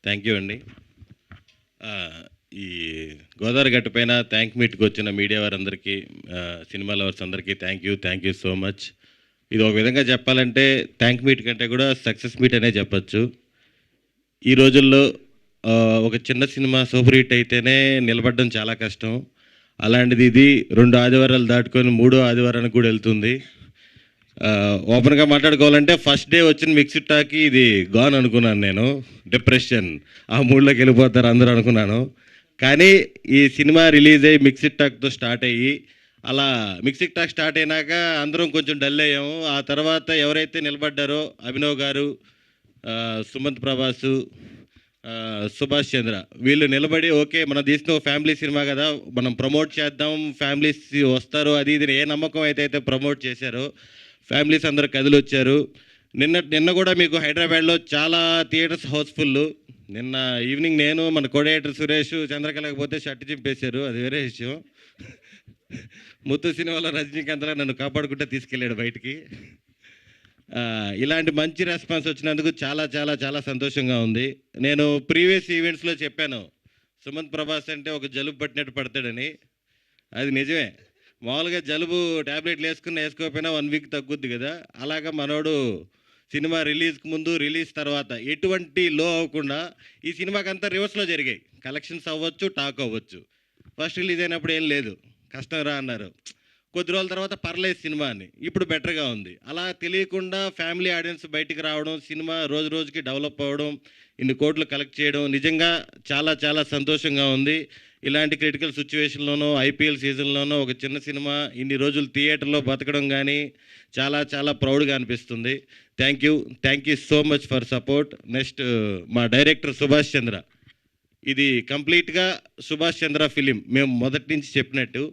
Thank you అండి. ఈ గోదావరి గట్టు పైన థ్యాంక్ మీట్కి వచ్చిన మీడియా వారందరికీ, సినిమా లవర్స్ అందరికీ థ్యాంక్ యూ సో మచ్. ఇది ఒక విధంగా చెప్పాలంటే థ్యాంక్ మీట్ కంటే కూడా సక్సెస్ మీట్ అనే చెప్పచ్చు. ఈ రోజుల్లో ఒక చిన్న సినిమా సూపర్ హిట్ అయితేనే నిలబడడం చాలా కష్టం. అలాంటిది ఇది 2 ఆదివారాలు దాటుకొని 3వ ఆదివారానికి కూడా వెళ్తుంది. ఓపెన్గా మాట్లాడుకోవాలంటే ఫస్ట్ డే వచ్చిన మిక్స్డ్ టాక్కి ఇది గాన్ అనుకున్నాను నేను. డిప్రెషన్, ఆ మూడ్లోకి వెళ్ళిపోతారు అందరూ అనుకున్నాను. కానీ ఈ సినిమా రిలీజ్ అయ్యి మిక్స్డ్ టాక్తో స్టార్ట్ అయ్యి అలా మిక్స్డ్ టాక్ స్టార్ట్ అయినాక అందరం కొంచెం డల్ అయ్యాము. ఆ తర్వాత ఎవరైతే నిలబడ్డారో అభినవ్ గారు, సుమంత్ ప్రభాసు, సుభాష్ చంద్ర, వీళ్ళు నిలబడి ఓకే మనం తీసిన ఫ్యామిలీ సినిమా కదా, మనం ప్రమోట్ చేద్దాం, ఫ్యామిలీస్ వస్తారు అది ఇది ఏ నమ్మకం అయితే ప్రమోట్ చేశారో ఫ్యామిలీస్ అందరు కదిలి వచ్చారు. నిన్న కూడా మీకు హైదరాబాద్లో చాలా థియేటర్స్ హౌస్ఫుల్. నిన్న ఈవినింగ్ నేను మన కోడేటర్ సురేష్ చంద్రకళకి పోతే షర్ట్ చింపేశారు, అది వేరే విషయం. ముత్తు సినిమాలో రజనీకాంత్లా నన్ను కాపాడుకుంటే తీసుకెళ్ళాడు బయటికి. ఇలాంటి మంచి రెస్పాన్స్ వచ్చినందుకు చాలా చాలా చాలా సంతోషంగా ఉంది. నేను ప్రీవియస్ ఈవెంట్స్లో చెప్పాను సుమంత్ ప్రభాస్ అంటే ఒక జలుబు పట్టినట్టు పడతాడని. అది నిజమే. మామూలుగా జలుబు ట్యాబ్లెట్లు వేసుకోకపోయినా 1 వీక్ తగ్గుద్ది కదా, అలాగా మనోడు సినిమా రిలీజ్కి ముందు రిలీజ్ తర్వాత ఎటువంటి లో అవ్వకుండా ఈ సినిమాకి అంతా రివర్స్లో జరిగాయి. కలెక్షన్స్ అవ్వచ్చు, టాక్ అవ్వచ్చు. ఫస్ట్ రిలీజ్ అయినప్పుడు ఏం లేదు, కష్టం రా అన్నారు. కొద్ది రోజుల తర్వాత పర్లేదు సినిమా అని, ఇప్పుడు బెటర్గా ఉంది. అలా తెలియకుండా ఫ్యామిలీ ఆడియన్స్ బయటికి రావడం, సినిమా రోజు రోజుకి డెవలప్ అవ్వడం, ఇన్ని కోట్లు కలెక్ట్ చేయడం నిజంగా చాలా చాలా సంతోషంగా ఉంది. ఇలాంటి క్రిటికల్ సిచ్యువేషన్లోనూ ఐపీఎల్ సీజన్లోనూ ఒక చిన్న సినిమా ఇన్ని రోజులు థియేటర్లో బతకడం కానీ చాలా చాలా ప్రౌడ్గా అనిపిస్తుంది. Thank you so much for support. Next మా డైరెక్టర్ సుభాష్ చంద్ర, ఇది కంప్లీట్గా సుభాష్ చంద్ర ఫిలిం. మేము మొదటి నుంచి చెప్పినట్టు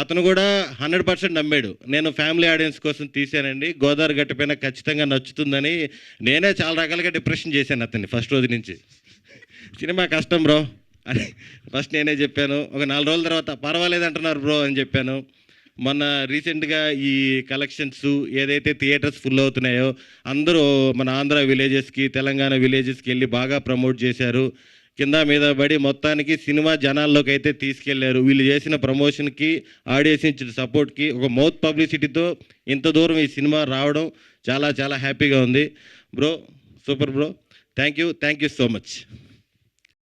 అతను కూడా 100% నమ్మాడు. నేను ఫ్యామిలీ ఆడియన్స్ కోసం తీశానండి, గోదావరి గట్టు పైన ఖచ్చితంగా నచ్చుతుందని. నేనే చాలా రకాలుగా డిప్రెషన్ చేశాను అతన్ని ఫస్ట్ రోజు నుంచి. సినిమా కష్టం బ్రో అని ఫస్ట్ నేనే చెప్పాను. ఒక 4 రోజుల తర్వాత పర్వాలేదు అంటున్నారు బ్రో అని చెప్పాను. మొన్న రీసెంట్గా ఈ కలెక్షన్స్ ఏదైతే థియేటర్స్ ఫుల్ అవుతున్నాయో అందరూ మన ఆంధ్ర విలేజెస్కి, తెలంగాణ విలేజెస్కి వెళ్ళి బాగా ప్రమోట్ చేశారు. కింద మీద పడి మొత్తానికి సినిమా జనాల్లోకి అయితే తీసుకెళ్లారు. వీళ్ళు చేసిన ప్రమోషన్కి, ఆడియన్స్ ఇచ్చిన సపోర్ట్కి, ఒక మౌత్ పబ్లిసిటీతో ఇంత దూరం ఈ సినిమా రావడం చాలా చాలా హ్యాపీగా ఉంది. Bro super bro. Thank you so much.